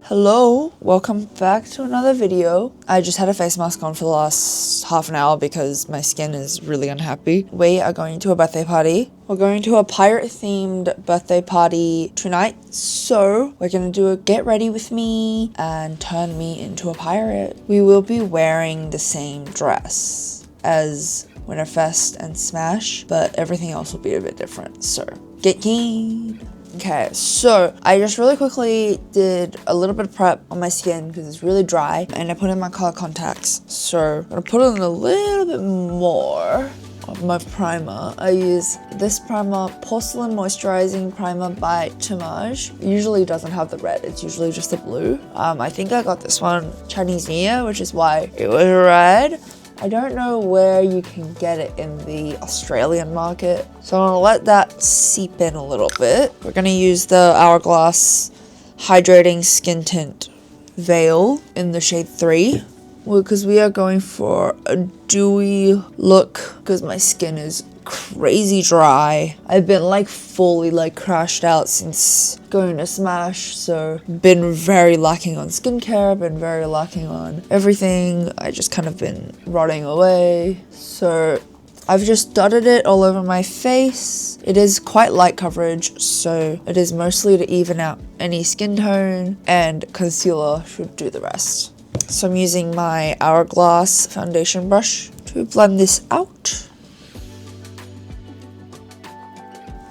Hello, welcome back to another video. I just had a face mask on for the last half an hour because my skin is really unhappy. We are going to a birthday party. We're going to a pirate themed birthday party tonight. So we're gonna do a get ready with me and turn me into a pirate. We will be wearing the same dress as Winterfest and Smash, but everything else will be a bit different. So get keen. Okay, so I just really quickly did a little bit of prep on my skin because it's really dry, and I put in my color contacts. So I'm gonna put in a little bit more of my primer. I use this primer, Porcelain Moisturizing Primer by Tissot. It usually doesn't have the red, it's usually just the blue. I think I got this one Chinese New Year, which is why it was red. I don't know where you can get it in the Australian market, so I'm gonna let that seep in a little bit. We're gonna use the Hourglass Hydrating Skin Tint Veil in the shade 3. Because we are going for a dewy look because my skin is crazy dry. I've been fully crashed out since going to Smash, so been very lacking on skincare, been very lacking on everything. I just kind of been rotting away. So I've just dotted it all over my face. It is quite light coverage, so it is mostly to even out any skin tone, and concealer should do the rest. So I'm using my Hourglass foundation brush to blend this out.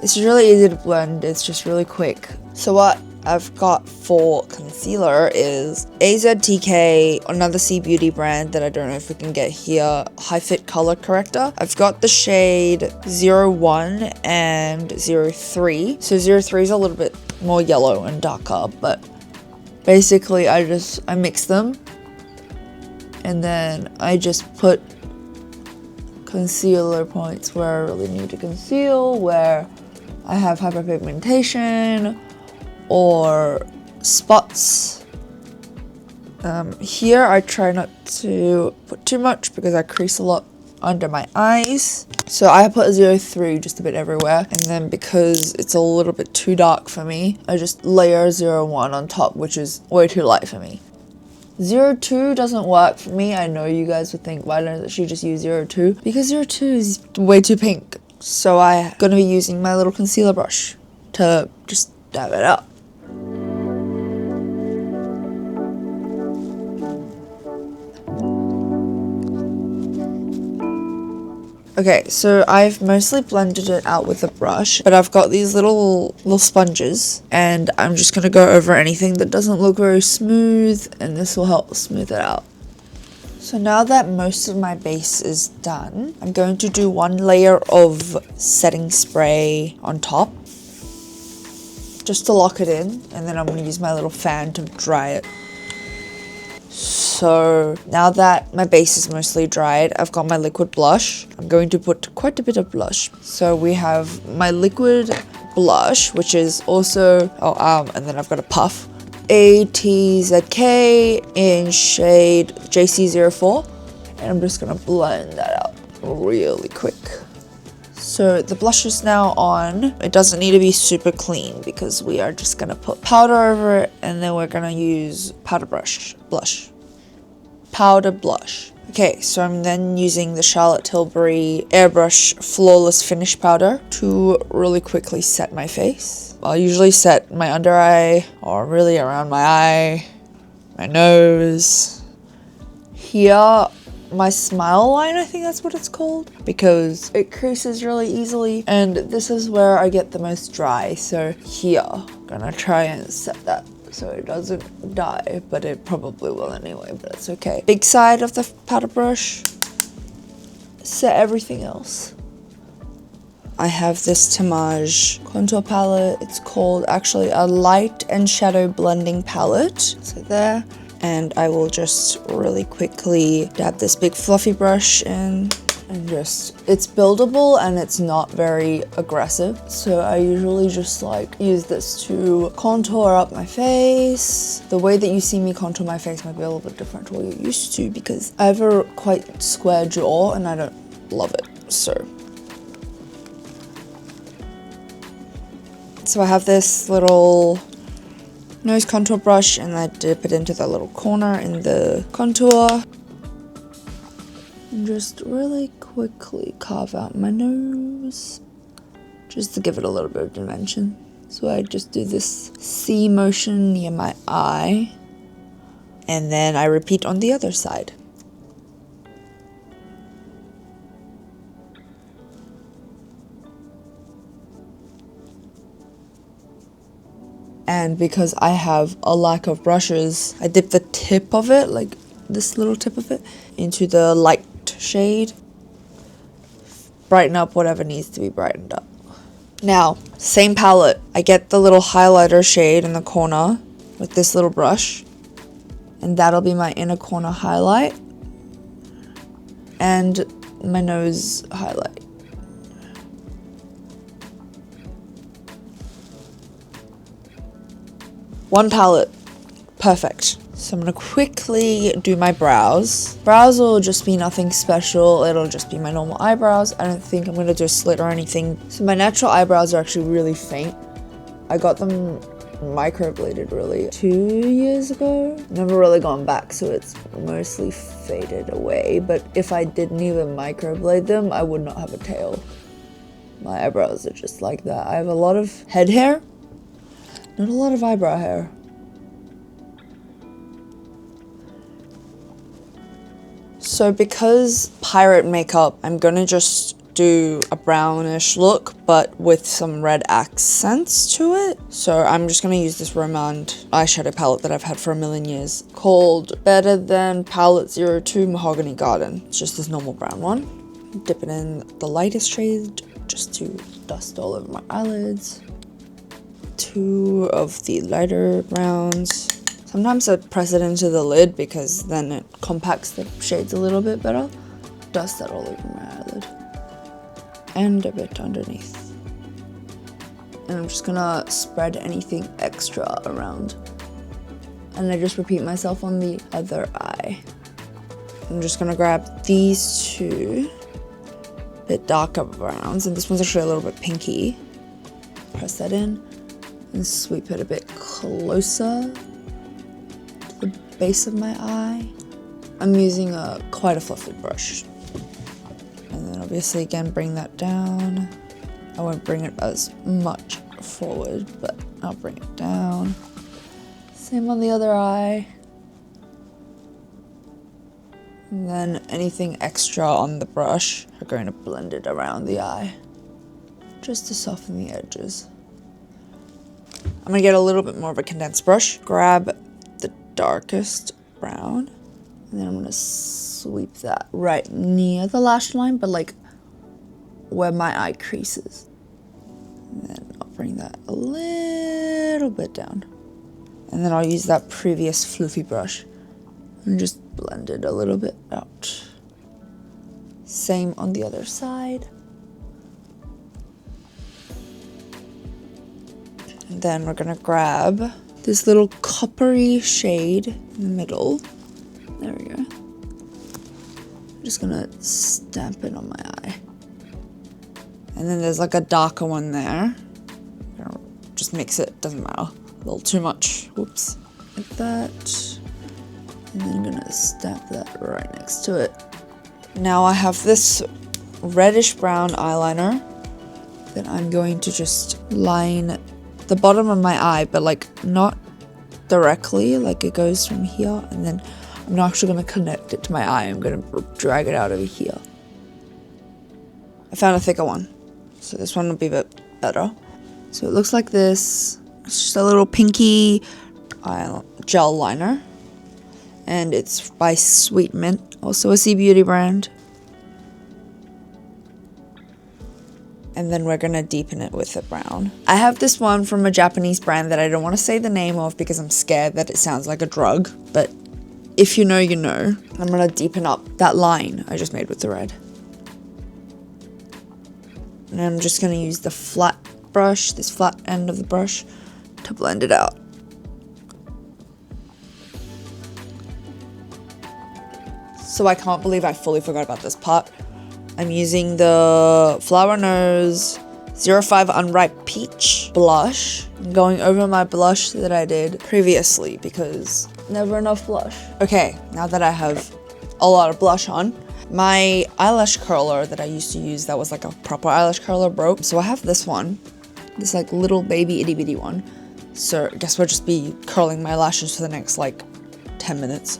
It's really easy to blend, it's just really quick. So what I've got for concealer is AZTK, another C Beauty brand that I don't know if we can get here, High Fit Color Corrector. I've got the shade 01 and 03. So 03 is a little bit more yellow and darker, but basically I mix them. And then I just put concealer points where I really need to conceal, where I have hyperpigmentation or spots. Here I try not to put too much because I crease a lot under my eyes. So I put 03 just a bit everywhere, and then because it's a little bit too dark for me, I just layer 01 on top, which is way too light for me. 02 doesn't work for me. I know you guys would think, why don't she just use 02? Because 02 is way too pink. So I'm gonna be using my little concealer brush to just dab it up. Okay, so I've mostly blended it out with a brush, but I've got these little sponges, and I'm just gonna go over anything that doesn't look very smooth, and this will help smooth it out. So now that most of my base is done, I'm going to do one layer of setting spray on top, just to lock it in, and then I'm gonna use my little fan to dry it. So now that my base is mostly dried, I've got my liquid blush. I'm going to put quite a bit of blush. So we have my liquid blush, which is also, and then I've got a puff. ATZK in shade JC04. And I'm just gonna blend that out really quick. So the blush is now on. It doesn't need to be super clean because we are just gonna put powder over it, and then we're gonna use powder blush. Powder blush. Okay, so I'm then using the Charlotte Tilbury Airbrush Flawless Finish Powder to really quickly set my face. I'll usually set my under eye, or really around my eye, my nose. Here, my smile line, I think that's what it's called, because it creases really easily, and this is where I get the most dry. So here, I'm gonna try and set that so it doesn't die, but it probably will anyway, but it's okay. Big side of the powder brush, set everything else. I have this Tissot contour palette. It's called actually a light and shadow blending palette. So there, and I will just really quickly dab this big fluffy brush in. And it's buildable and it's not very aggressive. So I usually just use this to contour up my face. The way that you see me contour my face might be a little bit different to what you're used to because I have a quite square jaw and I don't love it. So I have this little nose contour brush and I dip it into the little corner in the contour. And just really quickly carve out my nose, just to give it a little bit of dimension. So I just do this C motion near my eye, and then I repeat on the other side. And because I have a lack of brushes, I dip the tip of it, like this little tip of it, into the light shade. Brighten up whatever needs to be brightened up. Now, same palette. I get the little highlighter shade in the corner with this little brush. And that'll be my inner corner highlight. And my nose highlight. One palette. Perfect. So I'm going to quickly do my brows. Brows will just be nothing special. It'll just be my normal eyebrows. I don't think I'm going to do a slit or anything. So my natural eyebrows are actually really faint. I got them microbladed really 2 years ago. Never really gone back, so it's mostly faded away. But if I didn't even microblade them, I would not have a tail. My eyebrows are just like that. I have a lot of head hair, not a lot of eyebrow hair. So because pirate makeup, I'm gonna just do a brownish look, but with some red accents to it. So I'm just gonna use this Romand eyeshadow palette that I've had for a million years, called Better Than Palette 02 Mahogany Garden. It's just this normal brown one. Dip it in the lightest shade, just to dust all over my eyelids. 2 of the lighter browns. Sometimes I press it into the lid because then it compacts the shades a little bit better. Dust that all over my eyelid. And a bit underneath. And I'm just gonna spread anything extra around. And I just repeat myself on the other eye. I'm just gonna grab these 2 bit darker browns, and this one's actually a little bit pinky. Press that in and sweep it a bit closer to the base of my eye. I'm using quite a fluffy brush. And then obviously again bring that down. I won't bring it as much forward, but I'll bring it down. Same on the other eye. And then anything extra on the brush, we're going to blend it around the eye, just to soften the edges. I'm gonna get a little bit more of a condensed brush, grab the darkest brown, and then I'm gonna sweep that right near the lash line, but like where my eye creases. And then I'll bring that a little bit down. And then I'll use that previous fluffy brush and just blend it a little bit out. Same on the other side. And then we're gonna grab this little coppery shade in the middle. There we go. I'm just gonna stamp it on my eye. And then there's like a darker one there. Just mix it, doesn't matter. A little too much, whoops. Like that. And then I'm gonna stamp that right next to it. Now I have this reddish brown eyeliner that I'm going to just line the bottom of my eye, but like not directly, like it goes from here, and then I'm not actually gonna connect it to my eye. I'm gonna drag it out over here. I found a thicker one, so this one will be a bit better. So it looks like this. It's just a little pinky gel liner, and it's by Sweet Mint, also a Sea Beauty brand. And then we're gonna deepen it with a brown. I have this one from a Japanese brand that I don't want to say the name of because I'm scared that it sounds like a drug, but if you know, you know. I'm gonna deepen up that line I just made with the red. And I'm just gonna use the flat brush, this flat end of the brush, to blend it out. So I can't believe I fully forgot about this part. I'm using the flower nose 05 Unripe Peach blush. I'm going over my blush that I did previously because never enough blush. Okay, now that I have a lot of blush on, my eyelash curler that I used to use that was like a proper eyelash curler broke. So I have this one, this like little baby itty bitty one. So I guess we'll just be curling my lashes for the next like 10 minutes.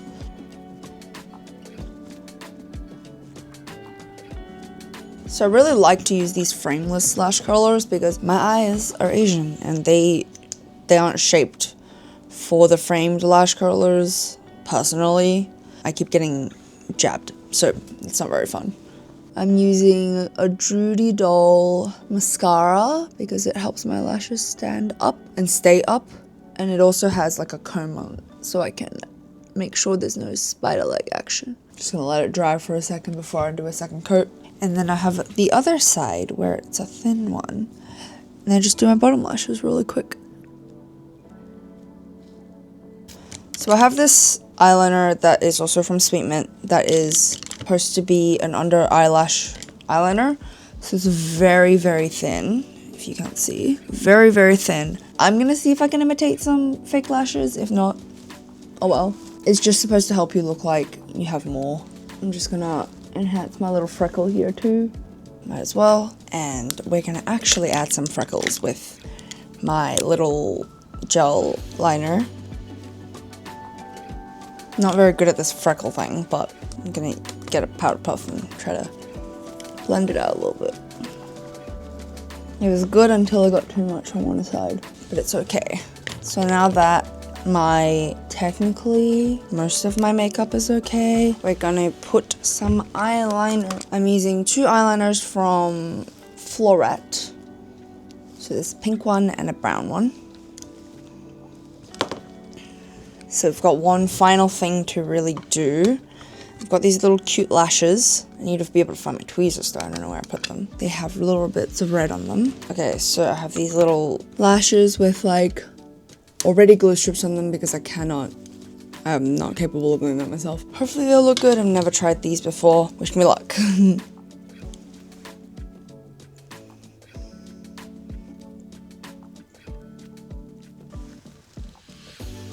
So I really like to use these frameless lash curlers because my eyes are Asian and they aren't shaped for the framed lash curlers. Personally, I keep getting jabbed, so it's not very fun. I'm using a Drudy Doll mascara because it helps my lashes stand up and stay up, and it also has like a comb on it so I can make sure there's no spider leg action. Just gonna let it dry for a second before I do a second coat. And then I have the other side where it's a thin one. And I just do my bottom lashes really quick. So I have this eyeliner that is also from Sweet Mint that is supposed to be an under eyelash eyeliner. So it's very, very thin, if you can't see. Very, very thin. I'm gonna see if I can imitate some fake lashes. If not, oh well. It's just supposed to help you look like you have more. I'm just gonna enhance my little freckle here too. Might as well. And we're gonna actually add some freckles with my little gel liner. Not very good at this freckle thing, but I'm gonna get a powder puff and try to blend it out a little bit. It was good until I got too much on one side, but it's okay. So now that technically most of my makeup is okay, we're gonna put some eyeliner. I'm using 2 eyeliners from Floret. So this pink one and a brown one. So we've got one final thing to really do. I've got these little cute lashes. I need to be able to find my tweezers though, I don't know where I put them. They have little bits of red on them. Okay, so I have these little lashes with like already glue strips on them because I'm not capable of doing that myself. Hopefully they'll look good. I've never tried these before. Wish me luck.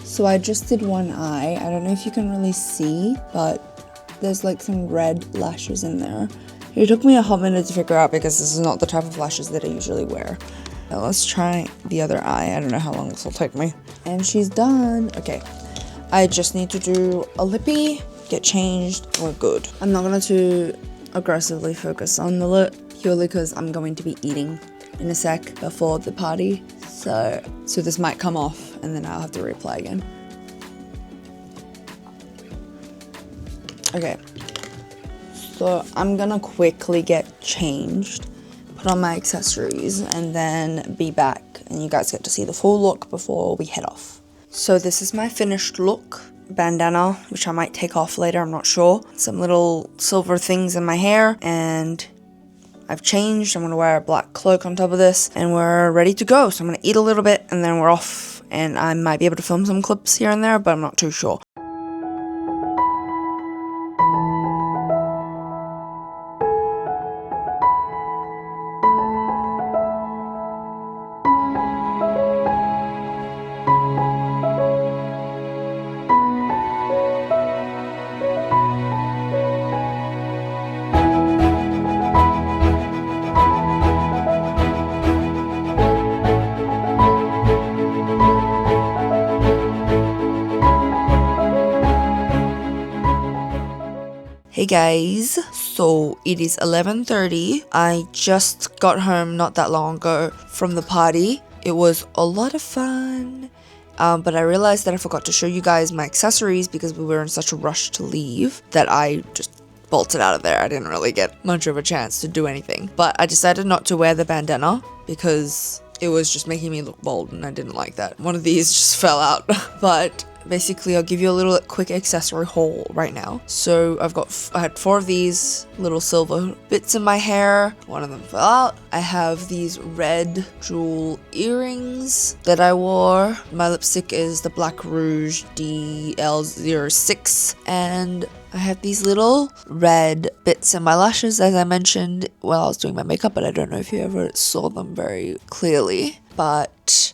So I just did one eye. I don't know if you can really see, but there's like some red lashes in there. It took me a hot minute to figure out because this is not the type of lashes that I usually wear. Now let's try the other eye. I don't know how long this will take me. And she's done. Okay, I just need to do a lippy, get changed, we're good. I'm not gonna too aggressively focus on the lip purely because I'm going to be eating in a sec before the party. So this might come off and then I'll have to reapply again. Okay, so I'm gonna quickly get changed, put on my accessories, and then be back and you guys get to see the full look before we head off. So this is my finished look. Bandana, which I might take off later, I'm not sure. Some little silver things in my hair, and I've changed. I'm gonna wear a black cloak on top of this, and we're ready to go. So I'm gonna eat a little bit, and then we're off, and I might be able to film some clips here and there, but I'm not too sure. Hey guys, so it is 11:30. I just got home not that long ago from the party. It was a lot of fun, but I realized that I forgot to show you guys my accessories because we were in such a rush to leave that I just bolted out of there. I didn't really get much of a chance to do anything, but I decided not to wear the bandana because it was just making me look bold and I didn't like that. One of these just fell out, but basically I'll give you a little quick accessory haul right now. So I had 4 of these little silver bits in my hair. One of them fell out. I have these red jewel earrings that I wore. My lipstick is the Black Rouge DL06, and I have these little red bits in my lashes, as I mentioned while I was doing my makeup, but I don't know if you ever saw them very clearly.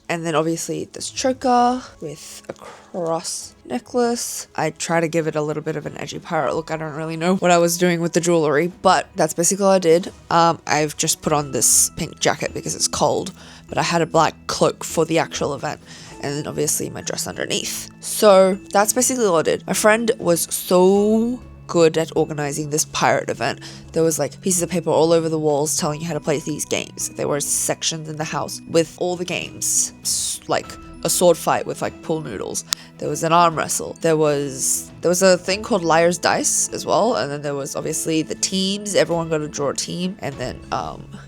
And then obviously this choker with a cross necklace. I try to give it a little bit of an edgy pirate look. I don't really know what I was doing with the jewelry, but that's basically all I did. I've just put on this pink jacket because it's cold, but I had a black cloak for the actual event, and then obviously my dress underneath. So that's basically all I did. My friend was so good at organizing this pirate event. There was like pieces of paper all over the walls telling you how to play these games. There were sections in the house with all the games, like a sword fight with like pool noodles. There was an arm wrestle. There was a thing called Liar's Dice as well, and then there was obviously the teams. Everyone got to draw a team, and then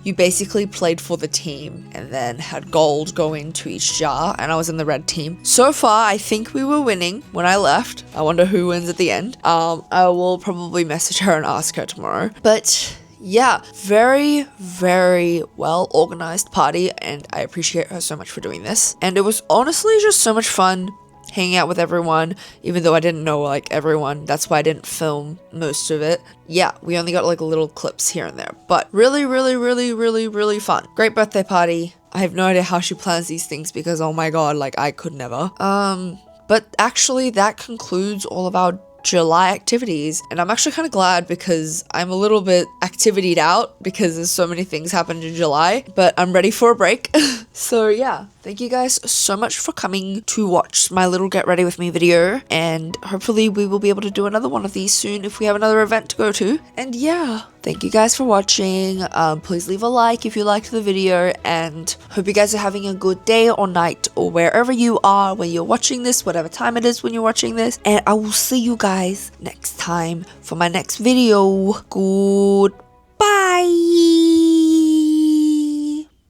you basically played for the team and then had gold go into each jar, and I was in the red team. So far, I think we were winning when I left. I wonder who wins at the end. I will probably message her and ask her tomorrow. But yeah, very, very well organized party, and I appreciate her so much for doing this. And it was honestly just so much fun hanging out with everyone, even though I didn't know like everyone. That's why I didn't film most of it. Yeah, we only got like little clips here and there, but really, really, really, really, really fun. Great birthday party. I have no idea how she plans these things because oh my god, like I could never. But actually that concludes all of our July activities, and I'm actually kind of glad because I'm a little bit activitied out because there's so many things happened in July, but I'm ready for a break. So yeah, thank you guys so much for coming to watch my little get ready with me video, and hopefully we will be able to do another one of these soon if we have another event to go to. And yeah, thank you guys for watching. Please leave a like if you liked the video, and hope you guys are having a good day or night or wherever you are when you're watching this, whatever time it is when you're watching this, and I will see you guys next time for my next video. Goodbye.